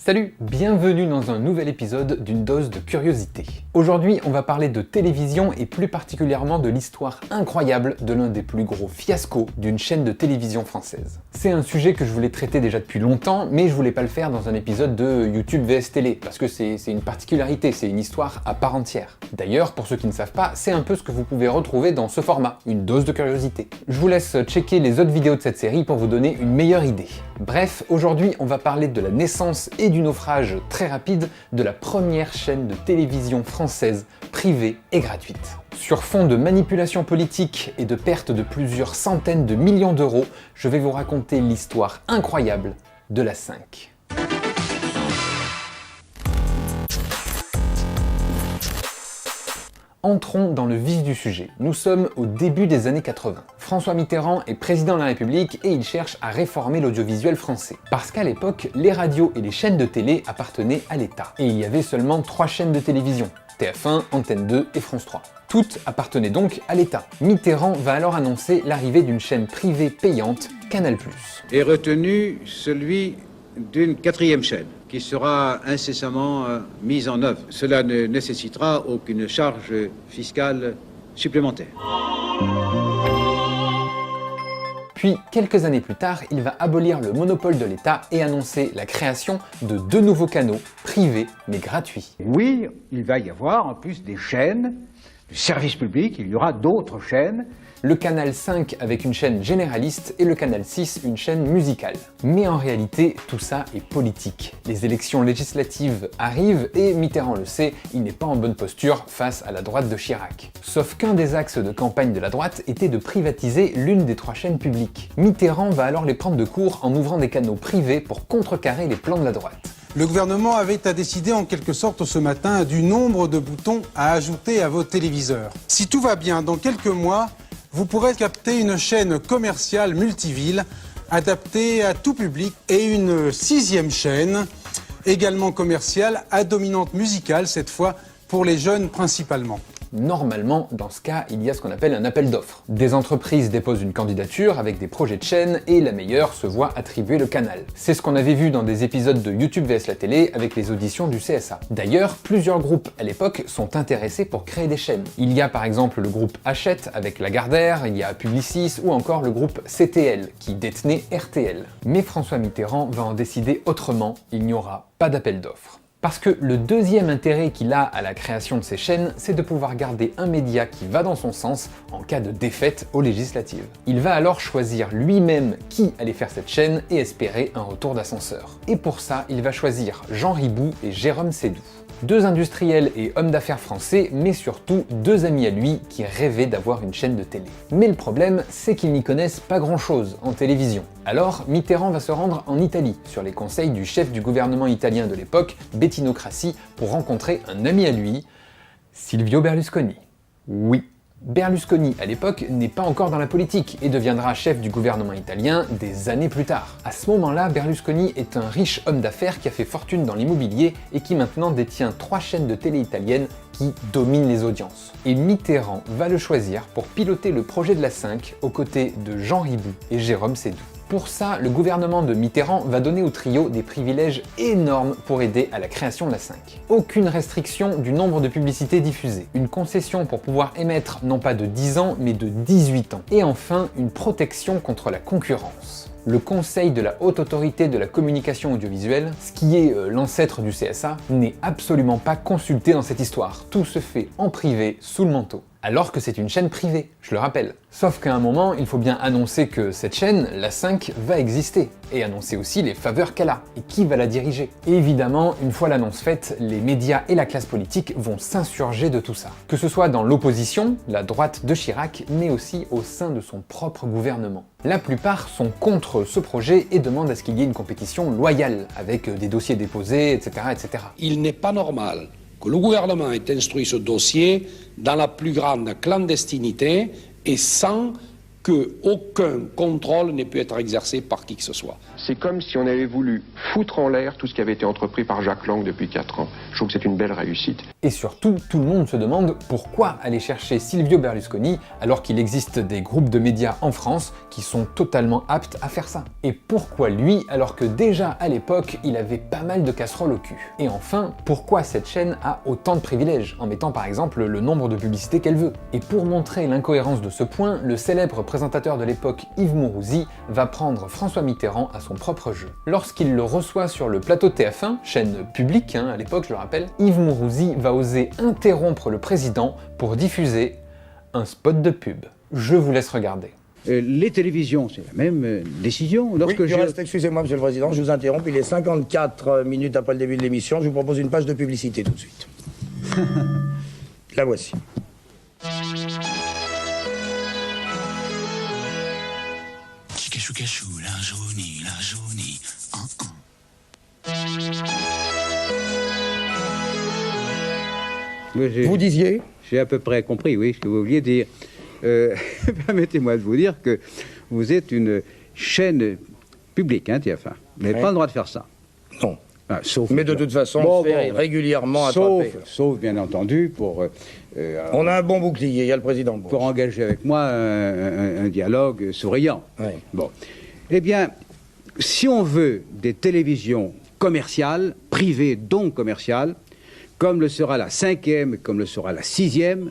Salut, bienvenue dans un nouvel épisode d'une dose de curiosité. Aujourd'hui, on va parler de télévision et plus particulièrement de l'histoire incroyable de l'un des plus gros fiascos d'une chaîne de télévision française. C'est un sujet que je voulais traiter déjà depuis longtemps, mais je voulais pas le faire dans un épisode de YouTube vs Télé, parce que c'est une particularité, c'est une histoire à part entière. D'ailleurs, pour ceux qui ne savent pas, c'est un peu ce que vous pouvez retrouver dans ce format, une dose de curiosité. Je vous laisse checker les autres vidéos de cette série pour vous donner une meilleure idée. Bref, aujourd'hui, on va parler de la naissance et du naufrage très rapide de la première chaîne de télévision française privée et gratuite. Sur fond de manipulation politique et de perte de plusieurs centaines de millions d'euros, je vais vous raconter l'histoire incroyable de la 5. Entrons dans le vif du sujet. Nous sommes au début des années 80. François Mitterrand est président de la République et il cherche à réformer l'audiovisuel français. Parce qu'à l'époque, les radios et les chaînes de télé appartenaient à l'État. Et il y avait seulement 3 chaînes de télévision, TF1, Antenne 2 et France 3. Toutes appartenaient donc à l'État. Mitterrand va alors annoncer l'arrivée d'une chaîne privée payante, Canal+. Est retenu celui d'une 4e chaîne qui sera incessamment mise en œuvre. Cela ne nécessitera aucune charge fiscale supplémentaire. Puis, quelques années plus tard, il va abolir le monopole de l'État et annoncer la création de 2 nouveaux canaux, privés mais gratuits. Oui, il va y avoir en plus des chaînes de service public, il y aura d'autres chaînes. Le canal 5 avec une chaîne généraliste et le canal 6 une chaîne musicale. Mais en réalité, tout ça est politique. Les élections législatives arrivent et Mitterrand le sait, il n'est pas en bonne posture face à la droite de Chirac. Sauf qu'un des axes de campagne de la droite était de privatiser l'une des 3 chaînes publiques. Mitterrand va alors les prendre de court en ouvrant des canaux privés pour contrecarrer les plans de la droite. Le gouvernement avait à décider en quelque sorte ce matin du nombre de boutons à ajouter à vos téléviseurs. Si tout va bien, dans quelques mois, vous pourrez capter une chaîne commerciale multiville adaptée à tout public et une 6e chaîne, également commerciale, à dominante musicale, cette fois pour les jeunes principalement. Normalement, dans ce cas, il y a ce qu'on appelle un appel d'offres. Des entreprises déposent une candidature avec des projets de chaîne et la meilleure se voit attribuer le canal. C'est ce qu'on avait vu dans des épisodes de YouTube vs la télé avec les auditions du CSA. D'ailleurs, plusieurs groupes à l'époque sont intéressés pour créer des chaînes. Il y a par exemple le groupe Hachette avec Lagardère, il y a Publicis ou encore le groupe CTL qui détenait RTL. Mais François Mitterrand va en décider autrement, il n'y aura pas d'appel d'offres. Parce que le deuxième intérêt qu'il a à la création de ces chaînes, c'est de pouvoir garder un média qui va dans son sens en cas de défaite aux législatives. Il va alors choisir lui-même qui allait faire cette chaîne et espérer un retour d'ascenseur. Et pour ça, il va choisir Jean Ribou et Jérôme Sédou. 2 industriels et hommes d'affaires français, mais surtout 2 amis à lui qui rêvaient d'avoir une chaîne de télé. Mais le problème, c'est qu'ils n'y connaissent pas grand-chose en télévision. Alors, Mitterrand va se rendre en Italie, sur les conseils du chef du gouvernement italien de l'époque, Bettino Craxi, pour rencontrer un ami à lui, Silvio Berlusconi. Oui. Berlusconi, à l'époque, n'est pas encore dans la politique et deviendra chef du gouvernement italien des années plus tard. À ce moment-là, Berlusconi est un riche homme d'affaires qui a fait fortune dans l'immobilier et qui maintenant détient 3 chaînes de télé italiennes qui dominent les audiences. Et Mitterrand va le choisir pour piloter le projet de la 5 aux côtés de Jean Ribou et Jérôme Sédou. Pour ça, le gouvernement de Mitterrand va donner au trio des privilèges énormes pour aider à la création de la 5. Aucune restriction du nombre de publicités diffusées, une concession pour pouvoir émettre non pas de 10 ans mais de 18 ans, et enfin une protection contre la concurrence. Le Conseil de la Haute Autorité de la Communication Audiovisuelle, ce qui est l'ancêtre du CSA, n'est absolument pas consulté dans cette histoire. Tout se fait en privé, sous le manteau. Alors que c'est une chaîne privée, je le rappelle. Sauf qu'à un moment, il faut bien annoncer que cette chaîne, la 5, va exister, et annoncer aussi les faveurs qu'elle a, et qui va la diriger. Et évidemment, une fois l'annonce faite, les médias et la classe politique vont s'insurger de tout ça. Que ce soit dans l'opposition, la droite de Chirac, mais aussi au sein de son propre gouvernement. La plupart sont contre ce projet et demandent à ce qu'il y ait une compétition loyale, avec des dossiers déposés, etc. etc. Il n'est pas normal que le gouvernement ait instruit ce dossier dans la plus grande clandestinité et sans qu'aucun contrôle n'ait pu être exercé par qui que ce soit. C'est comme si on avait voulu foutre en l'air tout ce qui avait été entrepris par Jacques Lang depuis 4 ans. Je trouve que c'est une belle réussite. Et surtout, tout le monde se demande pourquoi aller chercher Silvio Berlusconi alors qu'il existe des groupes de médias en France qui sont totalement aptes à faire ça. Et pourquoi lui alors que déjà à l'époque il avait pas mal de casseroles au cul. Et enfin, pourquoi cette chaîne a autant de privilèges en mettant par exemple le nombre de publicités qu'elle veut. Et pour montrer l'incohérence de ce point, le célèbre présentateur de l'époque Yves Mourouzi va prendre François Mitterrand à son propre jeu. Lorsqu'il le reçoit sur le plateau de TF1, chaîne publique à l'époque je le rappelle, Yves Mourouzi va oser interrompre le président pour diffuser un spot de pub. Je vous laisse regarder. Les télévisions, c'est la même décision. Excusez-moi, Monsieur le Président, je vous interromps. Il est 54 minutes après le début de l'émission. Je vous propose une page de publicité tout de suite. La voici. Chou, la jaunie, Vous disiez? J'ai à peu près compris, oui, ce que vous vouliez dire. Permettez-moi de vous dire que vous êtes une chaîne publique, hein, TF1. Vous n'avez pas le droit de faire ça. Non. Ah, sauf, mais de toute façon, on se fait régulièrement attraper. Sauf, bien entendu, pour... on a un bon bouclier, il y a le président. Pour engager avec moi un dialogue souriant. Oui. Bon. Eh bien, si on veut des télévisions commerciales, privées donc commerciales, comme le sera la 5e, comme le sera la 6e,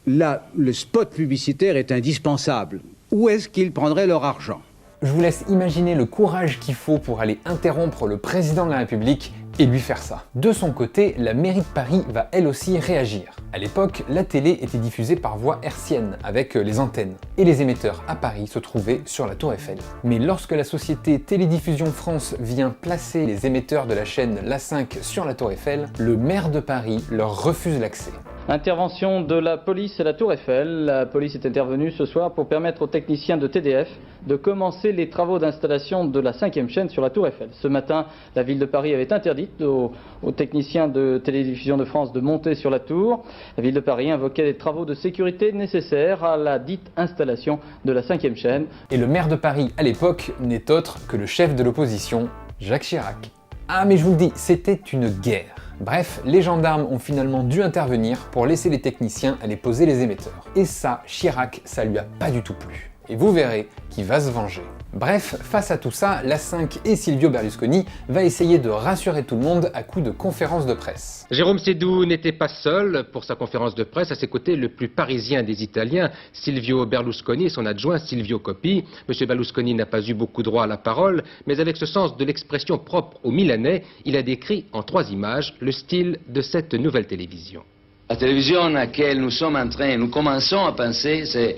là, le spot publicitaire est indispensable. Où est-ce qu'ils prendraient leur argent ? Je vous laisse imaginer le courage qu'il faut pour aller interrompre le président de la République et lui faire ça. De son côté, la mairie de Paris va elle aussi réagir. À l'époque, la télé était diffusée par voie hertzienne, avec les antennes, et les émetteurs à Paris se trouvaient sur la Tour Eiffel. Mais lorsque la société Télédiffusion France vient placer les émetteurs de la chaîne l'A5 sur la Tour Eiffel, le maire de Paris leur refuse l'accès. Intervention de la police à la Tour Eiffel. La police est intervenue ce soir pour permettre aux techniciens de TDF de commencer les travaux d'installation de la 5e chaîne sur la Tour Eiffel. Ce matin, la ville de Paris avait interdit aux techniciens de Télédiffusion de France de monter sur la tour. La ville de Paris invoquait des travaux de sécurité nécessaires à la dite installation de la 5e chaîne. Et le maire de Paris à l'époque n'est autre que le chef de l'opposition, Jacques Chirac. Ah mais je vous le dis, c'était une guerre. Bref, les gendarmes ont finalement dû intervenir pour laisser les techniciens aller poser les émetteurs. Et ça, Chirac, ça lui a pas du tout plu. Et vous verrez qu'il va se venger. Bref, face à tout ça, l'A5 et Silvio Berlusconi va essayer de rassurer tout le monde à coups de conférences de presse. Jérôme Sédou n'était pas seul pour sa conférence de presse. À ses côtés, le plus parisien des Italiens, Silvio Berlusconi, et son adjoint Silvio Coppi. Monsieur Berlusconi n'a pas eu beaucoup droit à la parole, mais avec ce sens de l'expression propre aux Milanais, il a décrit en 3 images le style de cette nouvelle télévision. La télévision à laquelle nous commençons à penser, c'est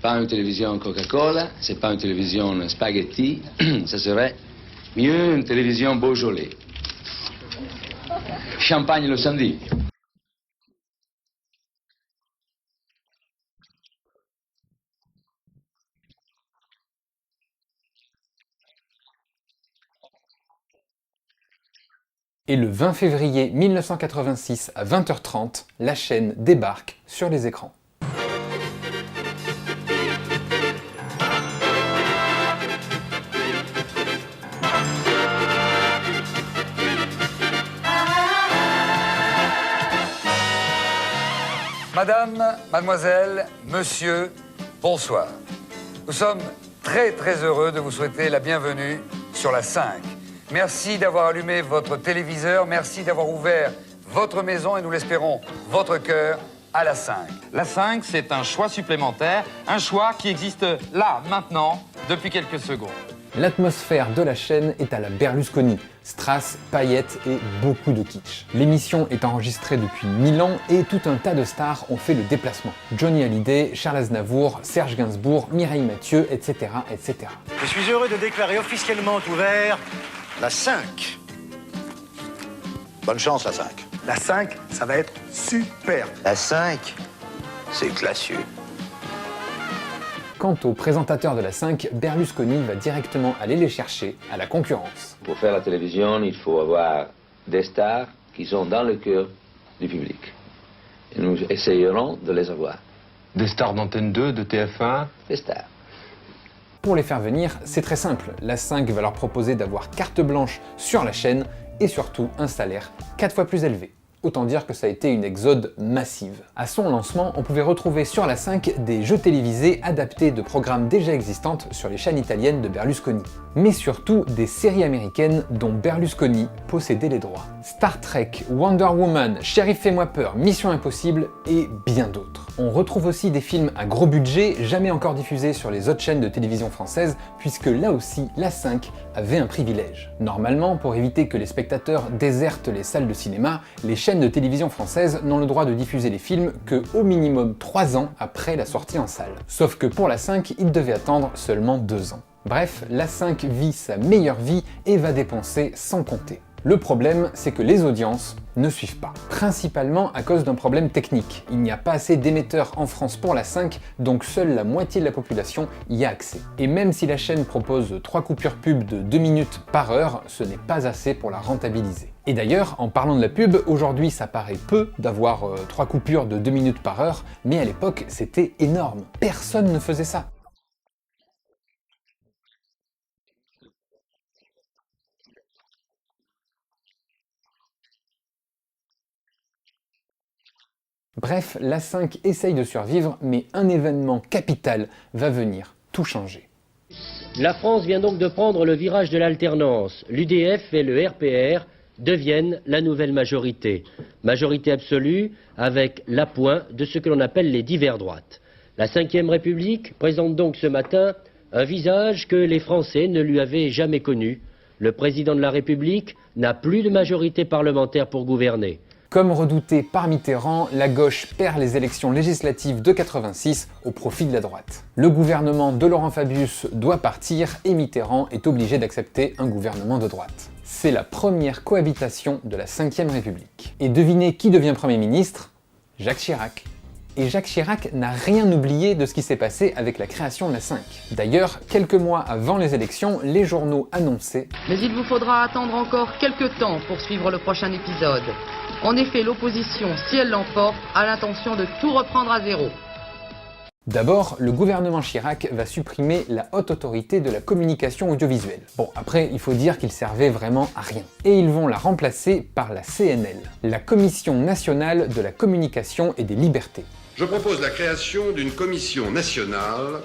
pas une télévision Coca-Cola, c'est pas une télévision spaghetti, ça serait mieux une télévision Beaujolais. Champagne le samedi. Et le 20 février 1986 à 20h30, la chaîne débarque sur les écrans. Madame, mademoiselle, monsieur, bonsoir. Nous sommes très heureux de vous souhaiter la bienvenue sur la 5. Merci d'avoir allumé votre téléviseur, merci d'avoir ouvert votre maison et nous l'espérons, votre cœur à la 5. La 5, c'est un choix supplémentaire, un choix qui existe là, maintenant, depuis quelques secondes. L'atmosphère de la chaîne est à la Berlusconi, strass, paillettes et beaucoup de kitsch. L'émission est enregistrée depuis 1000 ans et tout un tas de stars ont fait le déplacement. Johnny Hallyday, Charles Aznavour, Serge Gainsbourg, Mireille Mathieu, etc., etc. Je suis heureux de déclarer officiellement ouvert la 5. Bonne chance, la 5. La 5, ça va être super. La 5, c'est classieux. Quant au présentateur de la 5, Berlusconi va directement aller les chercher à la concurrence. Pour faire la télévision, il faut avoir des stars qui sont dans le cœur du public. Et nous essayerons de les avoir. Des stars d'Antenne 2, de TF1? Des stars. Pour les faire venir, c'est très simple. La 5 va leur proposer d'avoir carte blanche sur la chaîne et surtout un salaire 4 fois plus élevé. Autant dire que ça a été une exode massive. À son lancement, on pouvait retrouver sur la 5 des jeux télévisés adaptés de programmes déjà existantes sur les chaînes italiennes de Berlusconi. Mais surtout des séries américaines dont Berlusconi possédait les droits. Star Trek, Wonder Woman, Shérif Fais-moi peur, Mission Impossible et bien d'autres. On retrouve aussi des films à gros budget, jamais encore diffusés sur les autres chaînes de télévision françaises, puisque là aussi, la 5 avait un privilège. Normalement, pour éviter que les spectateurs désertent les salles de cinéma, les chaînes de télévision françaises n'ont le droit de diffuser les films que au minimum 3 ans après la sortie en salle. Sauf que pour la 5, ils devaient attendre seulement 2 ans. Bref, la 5 vit sa meilleure vie et va dépenser sans compter. Le problème, c'est que les audiences ne suivent pas. Principalement à cause d'un problème technique. Il n'y a pas assez d'émetteurs en France pour la 5, donc seule la moitié de la population y a accès. Et même si la chaîne propose 3 coupures pub de 2 minutes par heure, ce n'est pas assez pour la rentabiliser. Et d'ailleurs, en parlant de la pub, aujourd'hui ça paraît peu d'avoir 3 coupures de 2 minutes par heure, mais à l'époque c'était énorme. Personne ne faisait ça. Bref, la 5 essaye de survivre, mais un événement capital va venir tout changer. La France vient donc de prendre le virage de l'alternance. L'UDF et le RPR deviennent la nouvelle majorité. Majorité absolue avec l'appoint de ce que l'on appelle les divers droites. La Ve République présente donc ce matin un visage que les Français ne lui avaient jamais connu. Le président de la République n'a plus de majorité parlementaire pour gouverner. Comme redouté par Mitterrand, la gauche perd les élections législatives de 86 au profit de la droite. Le gouvernement de Laurent Fabius doit partir et Mitterrand est obligé d'accepter un gouvernement de droite. C'est la première cohabitation de la Ve République. Et devinez qui devient Premier ministre? Jacques Chirac. Et Jacques Chirac n'a rien oublié de ce qui s'est passé avec la création de la 5. D'ailleurs, quelques mois avant les élections, les journaux annonçaient « Mais il vous faudra attendre encore quelques temps pour suivre le prochain épisode. En effet, l'opposition, si elle l'emporte, a l'intention de tout reprendre à zéro. » D'abord, le gouvernement Chirac va supprimer la haute autorité de la communication audiovisuelle. Bon, après, il faut dire qu'il servait vraiment à rien. Et ils vont la remplacer par la CNL, la Commission nationale de la communication et des libertés. Je propose la création d'une commission nationale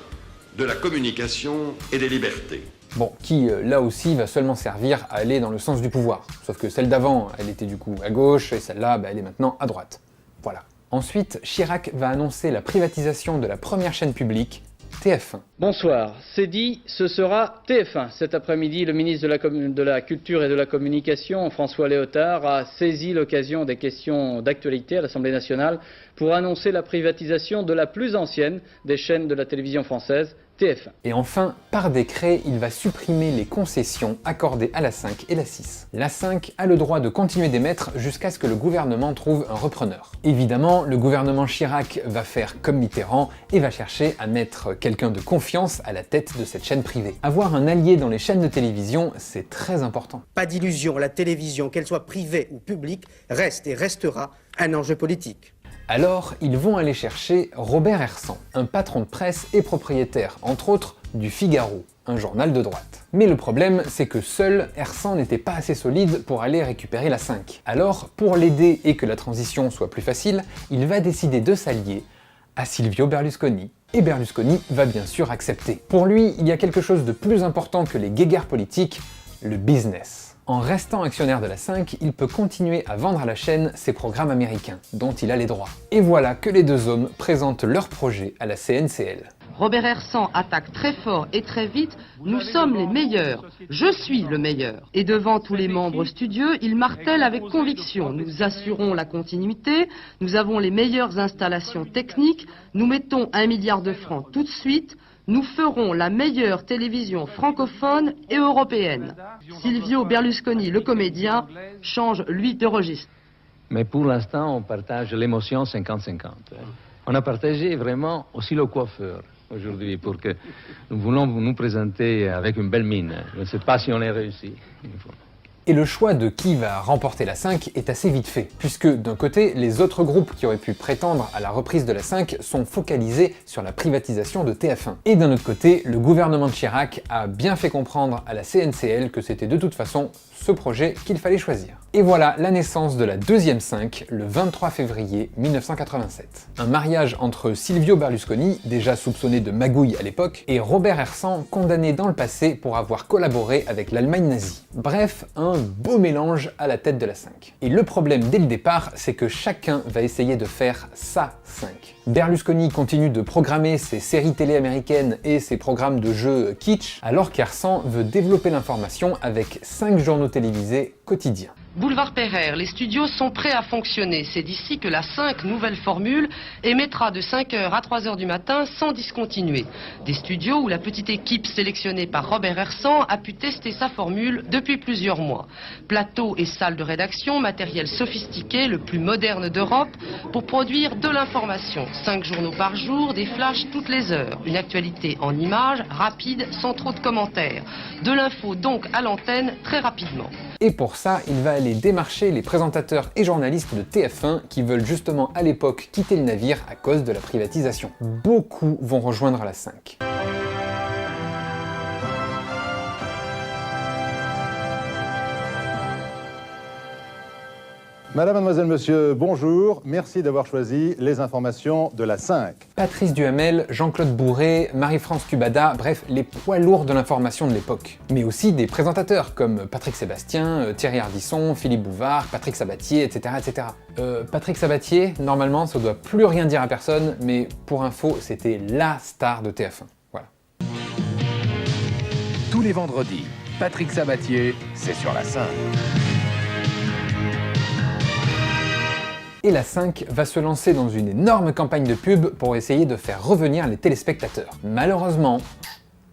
de la communication et des libertés. Bon, qui là aussi va seulement servir à aller dans le sens du pouvoir. Sauf que celle d'avant, elle était du coup à gauche, et celle-là, elle est maintenant à droite. Voilà. Ensuite, Chirac va annoncer la privatisation de la première chaîne publique, TF1. Bonsoir, c'est dit, ce sera TF1. Cet après-midi, le ministre de la Culture et de la Communication, François Léotard, a saisi l'occasion des questions d'actualité à l'Assemblée nationale pour annoncer la privatisation de la plus ancienne des chaînes de la télévision française, TF1. Et enfin, par décret, il va supprimer les concessions accordées à la 5 et la 6. La 5 a le droit de continuer d'émettre jusqu'à ce que le gouvernement trouve un repreneur. Évidemment, le gouvernement Chirac va faire comme Mitterrand et va chercher à mettre quelqu'un de confiance à la tête de cette chaîne privée. Avoir un allié dans les chaînes de télévision, c'est très important. Pas d'illusion, la télévision, qu'elle soit privée ou publique, reste et restera un enjeu politique. Alors, ils vont aller chercher Robert Hersant, un patron de presse et propriétaire, entre autres, du Figaro, un journal de droite. Mais le problème, c'est que seul Hersant n'était pas assez solide pour aller récupérer la 5. Alors, pour l'aider et que la transition soit plus facile, il va décider de s'allier à Silvio Berlusconi. Et Berlusconi va bien sûr accepter. Pour lui, il y a quelque chose de plus important que les guéguerres politiques, le business. En restant actionnaire de la 5, il peut continuer à vendre à la chaîne ses programmes américains, dont il a les droits. Et voilà que les deux hommes présentent leur projet à la CNCL. Robert Hersant attaque très fort et très vite. Nous sommes les meilleurs. Je suis le meilleur. Et devant tous les membres studieux, il martèle avec conviction. Nous assurons la continuité. Nous avons les meilleures installations techniques. Nous mettons 1 milliard de francs tout de suite. Nous ferons la meilleure télévision francophone et européenne. Silvio Berlusconi, le comédien, change lui de registre. Mais pour l'instant, on partage l'émotion 50-50. On a partagé vraiment aussi le coiffeur aujourd'hui pour que nous voulons nous présenter avec une belle mine. Je ne sais pas si on est réussi. Et le choix de qui va remporter la 5 est assez vite fait, puisque d'un côté, les autres groupes qui auraient pu prétendre à la reprise de la 5 sont focalisés sur la privatisation de TF1. Et d'un autre côté, le gouvernement de Chirac a bien fait comprendre à la CNCL que c'était de toute façon ce projet qu'il fallait choisir. Et voilà la naissance de la deuxième 5, le 23 février 1987. Un mariage entre Silvio Berlusconi, déjà soupçonné de magouille à l'époque, et Robert Hersan, condamné dans le passé pour avoir collaboré avec l'Allemagne nazie. Bref, un beau mélange à la tête de la 5. Et le problème dès le départ, c'est que chacun va essayer de faire sa 5. Berlusconi continue de programmer ses séries télé américaines et ses programmes de jeux kitsch, alors qu'Hersan veut développer l'information avec 5 journaux télévisés quotidiens. Boulevard Pereire, les studios sont prêts à fonctionner. C'est d'ici que la 5 nouvelle formule émettra de 5h à 3h du matin sans discontinuer. Des studios où la petite équipe sélectionnée par Robert Hersan a pu tester sa formule depuis plusieurs mois. Plateau et salle de rédaction, matériel sophistiqué, le plus moderne d'Europe, pour produire de l'information. 5 journaux par jour, des flashs toutes les heures. Une actualité en images, rapide, sans trop de commentaires. De l'info donc à l'antenne très rapidement. Et pour ça, il va aller démarcher les présentateurs et journalistes de TF1 qui veulent justement à l'époque quitter le navire à cause de la privatisation. Beaucoup vont rejoindre la 5. Madame, mademoiselle, monsieur, bonjour. Merci d'avoir choisi les informations de la 5. Patrice Duhamel, Jean-Claude Bourré, Marie-France Tubada, bref, les poids lourds de l'information de l'époque. Mais aussi des présentateurs comme Patrick Sébastien, Thierry Ardisson, Philippe Bouvard, Patrick Sabatier, etc. etc. Patrick Sabatier, normalement, ça doit plus rien dire à personne, mais pour info, c'était LA star de TF1. Voilà. Tous les vendredis, Patrick Sabatier, c'est sur la 5. Et la 5 va se lancer dans une énorme campagne de pub pour essayer de faire revenir les téléspectateurs. Malheureusement,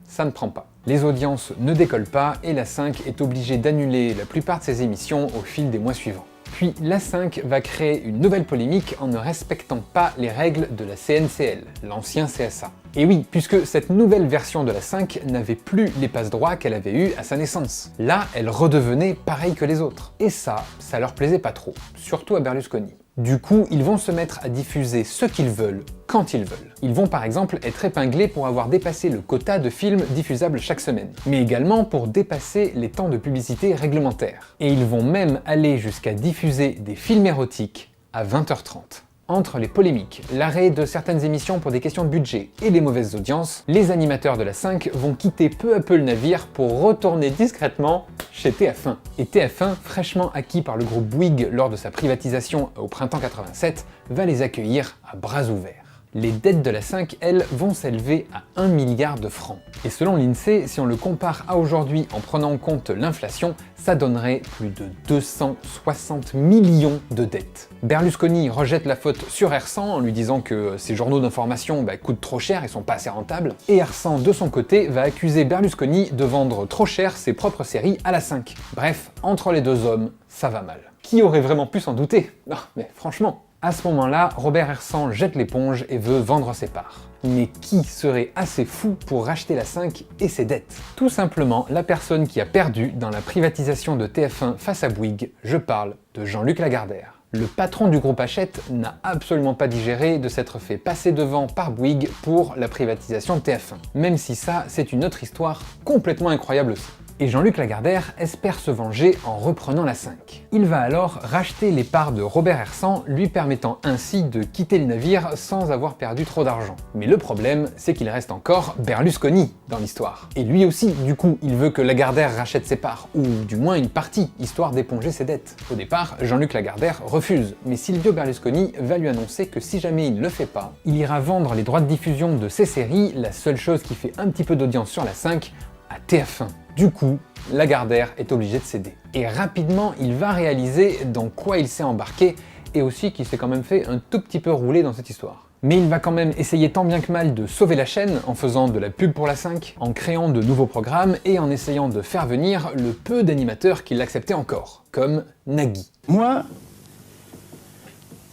ça ne prend pas. Les audiences ne décollent pas et la 5 est obligée d'annuler la plupart de ses émissions au fil des mois suivants. Puis la 5 va créer une nouvelle polémique en ne respectant pas les règles de la CNCL, l'ancien CSA. Et oui, puisque cette nouvelle version de la 5 n'avait plus les passe-droits qu'elle avait eus à sa naissance. Là, elle redevenait pareille que les autres. Et ça leur plaisait pas trop, surtout à Berlusconi. Du coup, ils vont se mettre à diffuser ce qu'ils veulent, quand ils veulent. Ils vont par exemple être épinglés pour avoir dépassé le quota de films diffusables chaque semaine, mais également pour dépasser les temps de publicité réglementaires. Et ils vont même aller jusqu'à diffuser des films érotiques à 20h30. Entre les polémiques, l'arrêt de certaines émissions pour des questions de budget et les mauvaises audiences, les animateurs de la 5 vont quitter peu à peu le navire pour retourner discrètement chez TF1. Et TF1, fraîchement acquis par le groupe Bouygues lors de sa privatisation au printemps 87, va les accueillir à bras ouverts. Les dettes de la 5, elles, vont s'élever à 1 milliard de francs. Et selon l'INSEE, si on le compare à aujourd'hui en prenant en compte l'inflation, ça donnerait plus de 260 millions de dettes. Berlusconi rejette la faute sur Hersan en lui disant que ces journaux d'information coûtent trop cher et sont pas assez rentables. Et Hersan, de son côté, va accuser Berlusconi de vendre trop cher ses propres séries à la 5. Bref, entre les deux hommes, ça va mal. Qui aurait vraiment pu s'en douter? Non, mais franchement. À ce moment-là, Robert Hersan jette l'éponge et veut vendre ses parts. Mais qui serait assez fou pour racheter la 5 et ses dettes? Tout simplement la personne qui a perdu dans la privatisation de TF1 face à Bouygues, je parle de Jean-Luc Lagardère. Le patron du groupe Hachette n'a absolument pas digéré de s'être fait passer devant par Bouygues pour la privatisation de TF1. Même si ça, c'est une autre histoire complètement incroyable aussi. Et Jean-Luc Lagardère espère se venger en reprenant la 5. Il va alors racheter les parts de Robert Hersan, lui permettant ainsi de quitter le navire sans avoir perdu trop d'argent. Mais le problème, c'est qu'il reste encore Berlusconi dans l'histoire. Et lui aussi, du coup, il veut que Lagardère rachète ses parts, ou du moins une partie, histoire d'éponger ses dettes. Au départ, Jean-Luc Lagardère refuse, mais Silvio Berlusconi va lui annoncer que si jamais il ne le fait pas, il ira vendre les droits de diffusion de ses séries, la seule chose qui fait un petit peu d'audience sur la 5, à TF1. Du coup, Lagardère est obligé de céder. Et rapidement, il va réaliser dans quoi il s'est embarqué et aussi qu'il s'est quand même fait un tout petit peu rouler dans cette histoire. Mais il va quand même essayer tant bien que mal de sauver la chaîne en faisant de la pub pour la 5, en créant de nouveaux programmes et en essayant de faire venir le peu d'animateurs qui l'acceptaient encore, comme Nagui. Moi,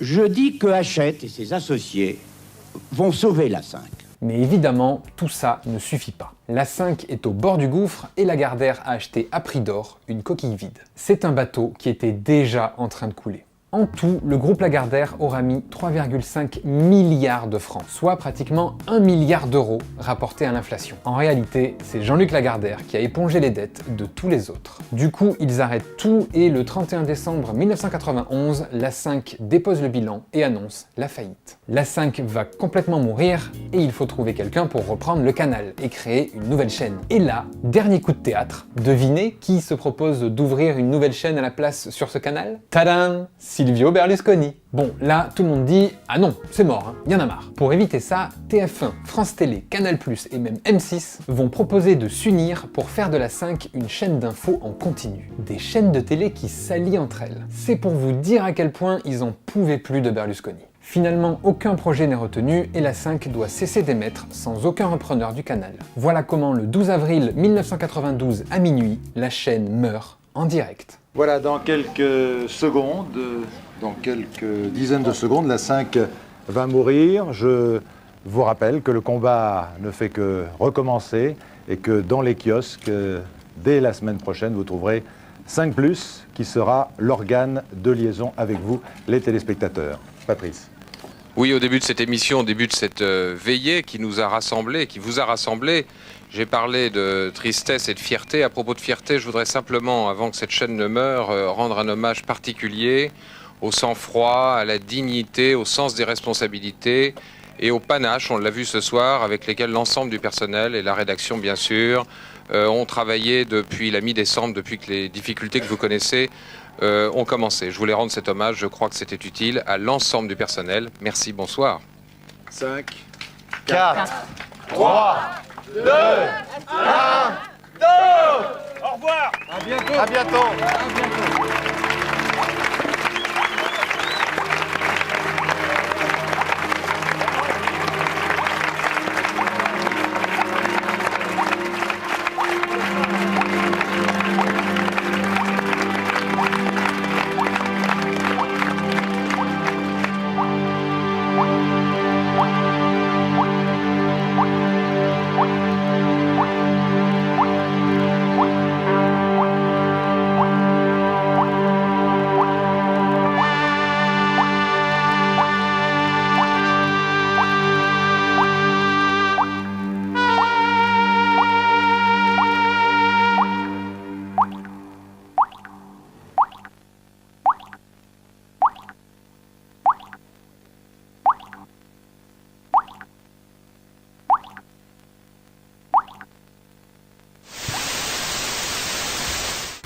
je dis que Hachette et ses associés vont sauver la 5. Mais évidemment, tout ça ne suffit pas. La 5 est au bord du gouffre et Lagardère a acheté à prix d'or une coquille vide. C'est un bateau qui était déjà en train de couler. En tout, le groupe Lagardère aura mis 3,5 milliards de francs, soit pratiquement 1 milliard d'euros rapportés à l'inflation. En réalité, c'est Jean-Luc Lagardère qui a épongé les dettes de tous les autres. Du coup, ils arrêtent tout et le 31 décembre 1991, la 5 dépose le bilan et annonce la faillite. La 5 va complètement mourir et il faut trouver quelqu'un pour reprendre le canal et créer une nouvelle chaîne. Et là, dernier coup de théâtre, devinez qui se propose d'ouvrir une nouvelle chaîne à la place sur ce canal? Tadam! Silvio Berlusconi. Bon, là, tout le monde dit « Ah non, c'est mort, hein, y en a marre ». Pour éviter ça, TF1, France Télé, Canal+, et même M6 vont proposer de s'unir pour faire de la 5 une chaîne d'infos en continu. Des chaînes de télé qui s'allient entre elles. C'est pour vous dire à quel point ils en pouvaient plus de Berlusconi. Finalement, aucun projet n'est retenu et la 5 doit cesser d'émettre sans aucun repreneur du canal. Voilà comment le 12 avril 1992 à minuit, la chaîne meurt en direct. Voilà, dans quelques secondes, dans quelques dizaines de secondes, la 5 va mourir. Je vous rappelle que le combat ne fait que recommencer et que dans les kiosques, dès la semaine prochaine, vous trouverez 5+, qui sera l'organe de liaison avec vous, les téléspectateurs. Patrice. Oui, au début de cette émission, au début de cette veillée qui nous a rassemblés, qui vous a rassemblés, j'ai parlé de tristesse et de fierté. À propos de fierté, je voudrais simplement, avant que cette chaîne ne meure, rendre un hommage particulier au sang-froid, à la dignité, au sens des responsabilités et au panache, on l'a vu ce soir, avec lesquels l'ensemble du personnel et la rédaction, bien sûr, ont travaillé depuis la mi-décembre, depuis que les difficultés que vous connaissez ont commencé. Je voulais rendre cet hommage, je crois que c'était utile, à l'ensemble du personnel. Merci, bonsoir. 5, 4, 3, 2, 1, 2. Au revoir. À bientôt. À bientôt.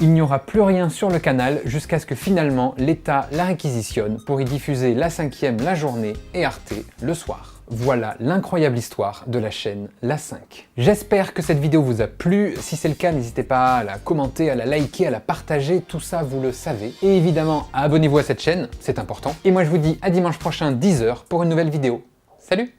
Il n'y aura plus rien sur le canal jusqu'à ce que finalement l'État la réquisitionne pour y diffuser la 5e la journée et Arte le soir. Voilà l'incroyable histoire de la chaîne La 5. J'espère que cette vidéo vous a plu. Si c'est le cas, n'hésitez pas à la commenter, à la liker, à la partager, tout ça vous le savez. Et évidemment, abonnez-vous à cette chaîne, c'est important. Et moi je vous dis à dimanche prochain 10 h pour une nouvelle vidéo. Salut!